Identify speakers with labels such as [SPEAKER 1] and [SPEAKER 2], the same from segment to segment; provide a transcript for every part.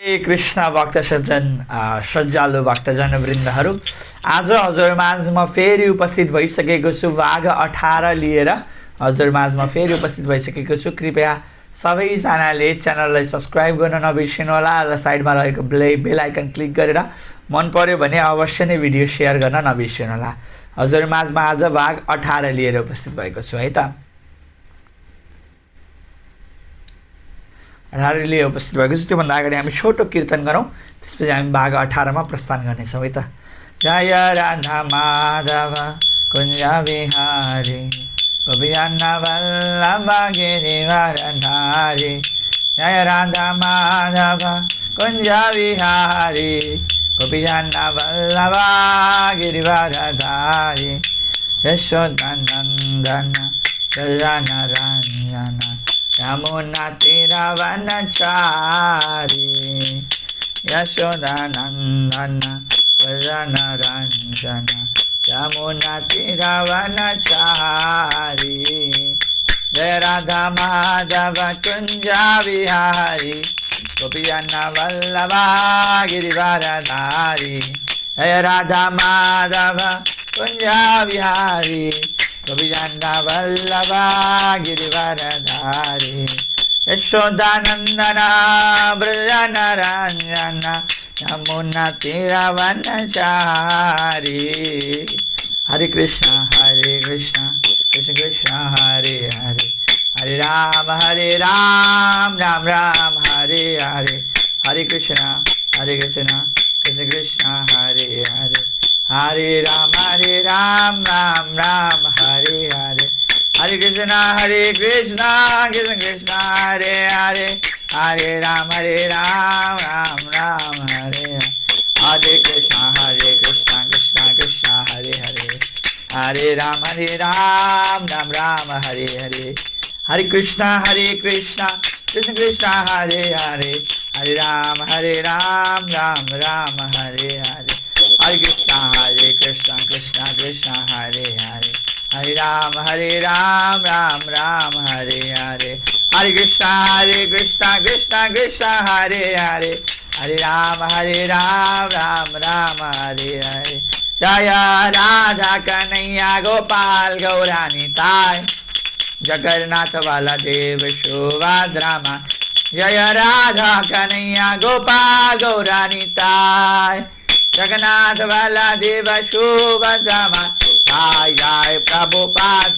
[SPEAKER 1] हे कृष्ण भक्त सज्जन श्रद्धालु भक्तजन वृन्दहरू, आज हजुरमाझमा फेरि उपस्थित भइसकेको छु। भाग 18 लिएर हजुरमाझमा फेरि उपस्थित भइसकेको छु। कृपया सबैजनाले च्यानललाई सब्सक्राइब गर्न नबिर्सिनु होला र साइडमा रहेको बेल आइकन क्लिक गरेर मन पर्यो भने अवश्य नै भिडियो सेयर गर्न नबिर्सिनु होला। हजुरमाझमा आज भाग 18 लिएर उपस्थित भएको छु है त। 18 लिए उपस्थित भएको छु। त्योभन्दा अगाडि हामी छोटो कीर्तन गरौँ, त्यसपछि हामी भाग 18 मा प्रस्थान गर्नेछौँ है त। जय राधा माधव कुञ्ज विहारी गोपीजन वल्लभ गिरिवरधारी। जय राधा माधव कुञ्ज विहारी गोपीजन वल्लभ गिरिवरधारी। यशोदानन्दन व्रज रञ्जन यमुना तीरवनचारी। यशोदानन्दन व्रज रञ्जन यमुना तीरवनचारी। जय राधा माधव कुञ्ज विहारी गोपीजन वल्लभ गिरिवरधारी। जय राधा माधव कुञ्ज विहारी गोपीजन वल्लभ गिरिवरधारी। यशोदानन्दन व्रज रञ्जन यमुना तीरवनचारी। हरे कृष्ण कृष्ण कृष्ण हरे हरे, हरे राम राम राम हरे हरे। हरे कृष्ण कृष्ण कृष्ण हरे हरे, हरे राम राम राम हरे हरे। हरे कृष्ण कृष्ण कृष्ण हरे हरे, हरे राम राम राम हरे हरे। हरे कृष्ण कृष्ण कृष्ण हरे हरे, हरे राम राम हरे हरे। हरे कृष्ण कृष्ण कृष्ण हरे हरे, हरे राम राम राम हरे हरे। हरे कृष्ण कृष्ण कृष्ण हरे हरे, हरे राम राम राम हरे हरे। हरे कृष्ण कृष्ण कृष्ण हरे हरे, हरे राम राम हरे हरे। जय राधा कन्हैया गोपाल गौरानिताय, जगन्नाथ बलदेव सुभद्रा माँ। जय राधा कन्हैया गोपाल गौरानिताय, जगन्नाथ बलदेव सुभद्रा माँ। जय जय प्रभुपाद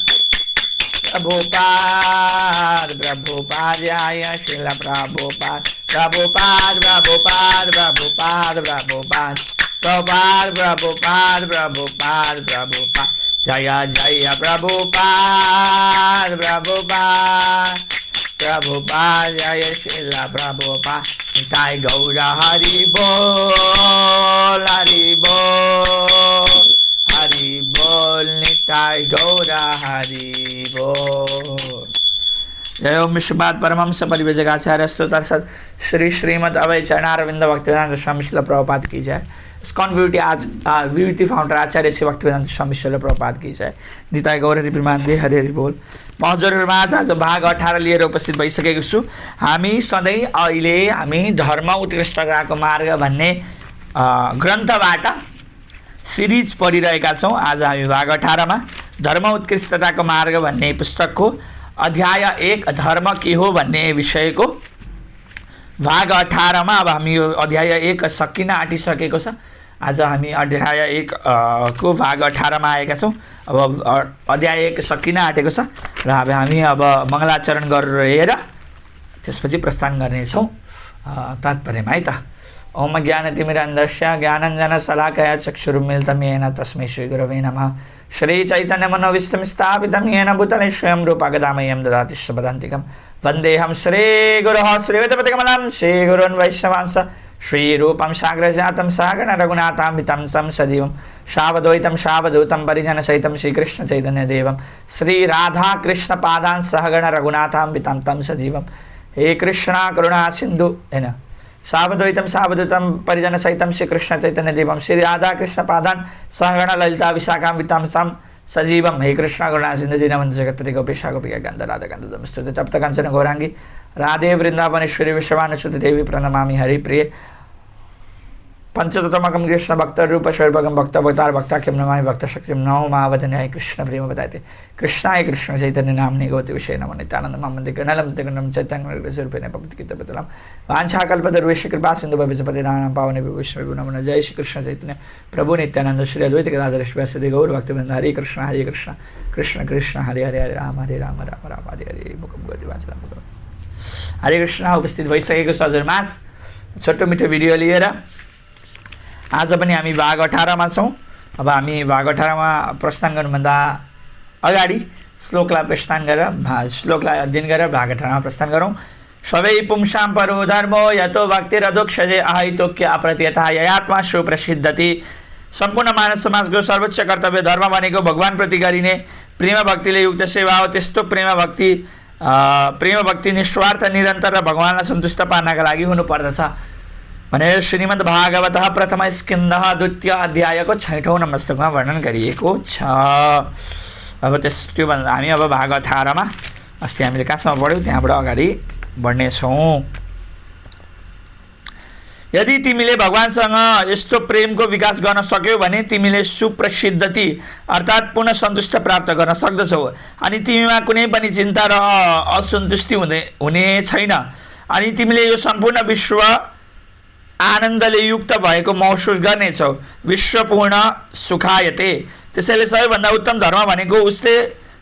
[SPEAKER 1] प्रभुपाद प्रभुपाद जय श्रील प्रभुपाद प्रभुपाद प्रभुपाद प्रभुपाद प्रभुपाद प्रभुपाद प्रभुपाद प्रभुपाद प्रभुपाद। जय जय प्रभुपाद प्रभुपाद प्रभुपाद जय श्रील प्रभुपाद। निताय गौर हरि बोल हरि बोल हरि बोल, निताय गौर हरि बोल। जय ओम विश्वपाद परमहंस परिव्राजकाचार्य स्तोत्रसद श्री श्रीमद अभय चरणारविंद भक्तिवेदांत स्वामी श्रील प्रभुपाद की जय। स्कॉन विभूति फाउंडर आचार्य श्री भक्तिवेदांत स्वामी श्रील प्रभुपाद की जय। निताय गौर हरि ब्रह्माण्डे हरि हरि बोल। म हजुरहरूमाझ आज भाग 18 लिएर उपस्थित भइसकेको छु। हामी सधैँ अहिले धर्म उत्कृष्टताको मार्ग भन्ने ग्रन्थबाट सिरिज पढिरहेका छौँ। आज हामी भाग 18 मा धर्म उत्कृष्टताको मार्ग भन्ने पुस्तकको अध्याय 1 धर्म के हो भन्ने विषयको भाग 18 मा अब हामी यो अध्याय 1 सकिन आँटिसकेको छ। आज हामी अध्याय 1 को भाग 18 मा आएका छौँ। अब अध्याय 1 सकिन आँटेको छ र अब हामी मङ्गलाचरण गरेर त्यसपछि प्रस्थान गर्नेछौँ तात्पर्यमा है त। ओम ज्ञानतिमिरान्धस्य ज्ञानञ्जनशलाकया चक्षुरुन्मीलितं येन तस्मै श्रीगुरवे नमः। श्रीचैतन्यमनोभीष्टं स्थापितं येन भूतले स्वयं रूपा गदामह्यं ददाति स्वपदान्तिकं। वन्देऽहं श्रीगुरोः श्रीयुतपतिकमलं श्रीगुरून् वैष्णवांश श्रीरूपं साग्रजातं सहगण रघुनाथान्वितं तं सजीवं सावधूतं सावधूतं परिजनसहितं श्रीकृष्णचैतन्यदेवं श्रीराधाकृष्णपादान् सहगण रघुनाथान्वितं तं सजीवं। हे कृष्ण करुणा सिन्धु हैन सावधूतं सावधूतं परिजनसहितं श्रीकृष्णचैतन्यदेवं श्रीराधाकृष्णपादान् सहगण ललिता विशाखान्वितं तं सजीवम हे कृष्ण करुणा सिंधु दीनबन्धु जगत्पति गोपेश गोपिका कान्त राधा कान्त नमस्ते तप्त काञ्चन गौराङ्गी राधे वृन्दावनेश्वरी विश्वभानुसुते देवी प्रणमामि हरिप्रिये पंचतत्वमकं कृष्ण भक्त रूप स्वरूपकं भक्त भक्तार भक्ताख्यं नमामि भक्त शक्तिं नमो महावदनाय कृष्ण प्रेम बताते कृष्णाय कृष्ण चैतन्य नाम्नि गौति विषय नमो नित्यानंद महामंत्र कर्णलम तकनम चैतन्य स्वरूपेण भक्ति कितबतलम वांछाकल्पतरुश्च कृपा सिंधु भविष्यपति नाम पावने विष्णु नमो जय श्री कृष्ण चैतन्य प्रभु नित्यानंद श्री अद्वैत गदाधर श्रीवासदि गौर भक्तवृंद हरे कृष्ण कृष्ण कृष्ण हरे हरे हरे राम राम राम हरे हरे मुकुम गति वाचला हरे कृष्ण उपस्थित भइसकेको छ हजुरमाझ छोटो मिठो भिडियो लिएर आज पनि हामी भाग 18 मा छौं। अब हामी भाग 18 मा प्रस्थान गर्नुभन्दा अगाडि श्लोकलाई प्रस्थान गरेर श्लोकलाई अध्ययन गरेर भाग 18 मा प्रस्थान गरौँ। सबै पुंसां परो धर्मो यतो भक्तिरधोक्षजे अहैतोक्य अप्रत्ययता ययात्मा सुप्रसिद्धति। सम्पूर्ण मानव समाजको सर्वोच्च कर्तव्य धर्म भनेको भगवान प्रति गरिने प्रेम भक्तिले युक्त सेवा हो। त्यस्तो प्रेम भक्ति निस्वार्थ निरन्तर र भगवानलाई सन्तुष्ट पार्नका लागि हुनुपर्दछ भनेर श्रीमद् भागवत प्रथम स्कन्ध द्वितीय अध्यायको 6औं नमस्तकमा वर्णन गरिएको छ। अब त्यो हामी अब भाग 18 मा अस्ति हामीले कहाँसम्म पढ्यौँ त्यहाँबाट अगाडि बढ्नेछौँ। यदि तिमीले भगवानसँग यस्तो प्रेमको विकास गर्न सक्यौ भने तिमीले सुप्रसिद्धति अर्थात् पुनः सन्तुष्ट प्राप्त गर्न सक्दछौ अनि तिमीमा कुनै पनि चिन्ता र असन्तुष्टि हुने छैन अनि तिमीले यो सम्पूर्ण विश्व आनन्दले युक्त भएको महसुस गर्नेछौ। विश्वपूर्ण सुखायते। त्यसैले सबैभन्दा उत्तम धर्म भनेको उसले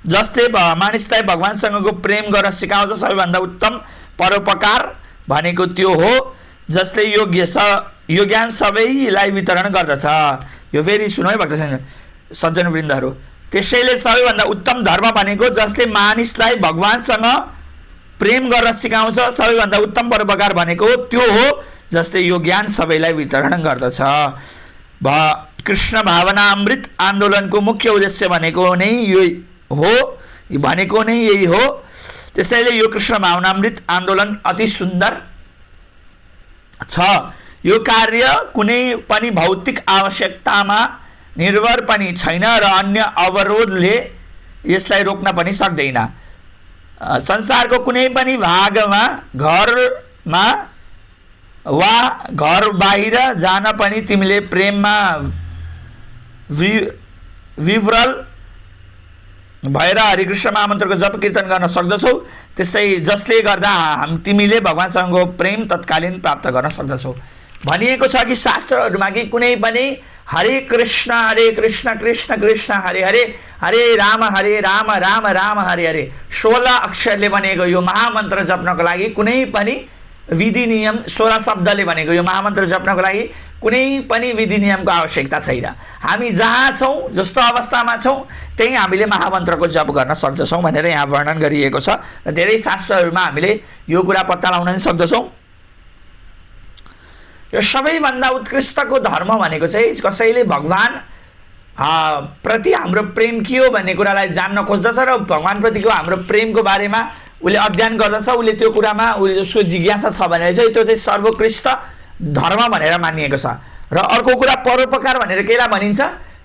[SPEAKER 1] जसले मानिसलाई भगवानसँगको प्रेम गर्न सिकाउँछ। सबैभन्दा उत्तम परोपकार भनेको त्यो हो जसले यो ज्ञान सबैलाई वितरण गर्दछ। यो फेरि सुन्नु है भक्त सज्जनवृन्दहरू। त्यसैले सबैभन्दा उत्तम धर्म भनेको जसले मानिसलाई भगवानसँग प्रेम गर्न सिकाउँछ। सबैभन्दा उत्तम परोपकार भनेको त्यो हो जसले यो ज्ञान सबैलाई वितरण गर्दछ। कृष्ण भावनामृत आन्दोलनको मुख्य उद्देश्य भनेको नै यही हो। त्यसैले यो कृष्ण भावनामृत आन्दोलन अति सुन्दर छ। यो कार्य कुनै पनि भौतिक आवश्यकतामा निर्भर पनि छैन र अन्य अवरोधले यसलाई रोक्न पनि सक्दैन। संसारको कुनै पनि भागमा घरमा वा घर बाहिर जान पनि तिमीले प्रेममा विवल भएर हरिकृष्ण महामन्त्रको जप कीर्तन गर्न सक्दछौ। त्यसै जसले गर्दा तिमीले भगवानसँगको प्रेम तत्कालीन प्राप्त गर्न सक्दछौ। भनिएको छ कि शास्त्रहरूमा कि कुनै पनि हरे कृष्ण कृष्ण कृष्ण हरे हरे हरे राम राम राम हरे हरे 16 अक्षरले बनेको यो महामन्त्र जप्नको लागि कुनै पनि विधि नियम 16 शब्दले भनेको यो महामन्त्र जप्नको लागि कुनै पनि विधि नियमको आवश्यकता छैन। हामी जहाँ छौँ जस्तो अवस्थामा छौँ त्यही हामीले महामन्त्रको जप गर्न सक्दछौँ भनेर यहाँ वर्णन गरिएको छ र धेरै शास्त्रहरूमा हामीले यो कुरा पत्ता लगाउन सक्दछौँ। यो सबैभन्दा उत्कृष्टको धर्म भनेको चाहिँ कसैले भगवान प्रति हाम्रो प्रेम के हो भन्ने कुरालाई जान्न खोज्दछ र भगवानप्रतिको हाम्रो प्रेमको बारेमा उसले अध्ययन गर्दछ। उसले त्यो कुरामा उसको जिज्ञासा छ भने चाहिँ त्यो चाहिँ सर्वोत्कृष्ट धर्म भनेर मानिएको छ। र अर्को कुरा परोपकार भनेर केलाई भनिन्छ?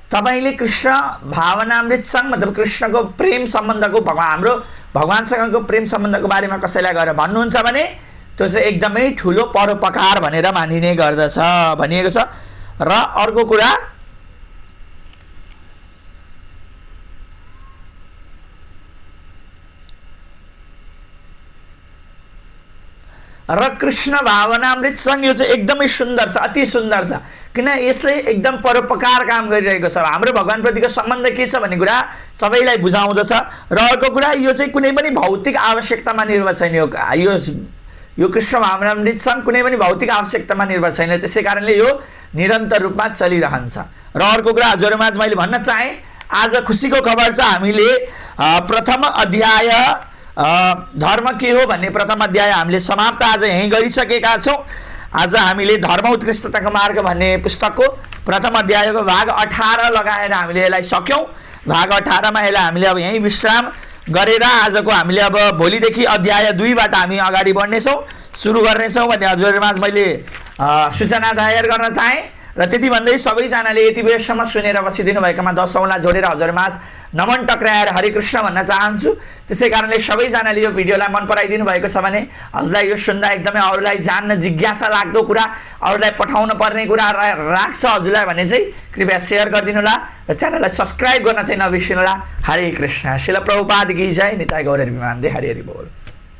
[SPEAKER 1] तपाईँले कृष्ण भावनामृतसँग मतलब कृष्णको प्रेम सम्बन्धको हाम्रो भगवानसँगको प्रेम सम्बन्धको बारेमा कसैलाई गएर भन्नुहुन्छ भने त्यो चाहिँ एकदमै ठुलो परोपकार भनेर मानिने गर्दछ भनिएको छ। र अर्को कुरा र कृष्ण भावनामृतसँग यो चाहिँ एकदमै सुन्दर छ, अति सुन्दर छ किन यसले एकदम परोपकार काम गरिरहेको छ। हाम्रो भगवानप्रतिको सम्बन्ध के छ भन्ने कुरा सबैलाई बुझाउँदछ। र अर्को कुरा यो चाहिँ कुनै पनि भौतिक आवश्यकतामा निर्भर छैन। यो कृष्ण भावनामृतसँग कुनै पनि भौतिक आवश्यकतामा निर्भर छैन। त्यसै कारणले यो निरन्तर रूपमा चलिरहन्छ। र अर्को कुरा हजुरमाझ मैले भन्न चाहेँ आज खुसीको खबर छ। हामीले प्रथम अध्याय धर्म के हो भन्ने प्रथम अध्याय हामीले समाप्त आज यहीँ गरिसकेका छौँ। आज हामीले धर्म उत्कृष्टताको मार्ग भन्ने पुस्तकको प्रथम अध्यायको भाग 18 लगाएर हामीले यसलाई सक्यौँ। भाग 18 मा यसलाई हामीले अब यहीँ विश्राम गरेर आजको हामीले अब भोलिदेखि अध्याय 2बाट हामी अगाडि बढ्नेछौँ, सुरु गर्नेछौँ भन्ने हजुरमाझ मैले सूचना दायर गर्न चाहेँ। र त्यति भन्दै सबैजनाले यति बेरसम्म सुनेर बसिदिनु भएकोमा दशौँलाई जोडेर हजुरमाझ नमन टक्राएर हरे कृष्ण भन्न चाहन्छु। त्यसै कारणले सबैजनाले यो भिडियोलाई मन पराइदिनु भएको छ भने हजुरलाई यो सुन्दा एकदमै अरूलाई जान्न जिज्ञासा लाग्दो कुरा, अरूलाई पठाउनु पर्ने कुरा राख्छ हजुरलाई भने चाहिँ कृपया सेयर गरिदिनु होला र च्यानललाई सब्सक्राइब गर्न चाहिँ नबिर्सिनु होला। हरे कृष्ण। शिल प्रभुपाद की जय। निताई गौर विमान दे। हरि हरि बोल।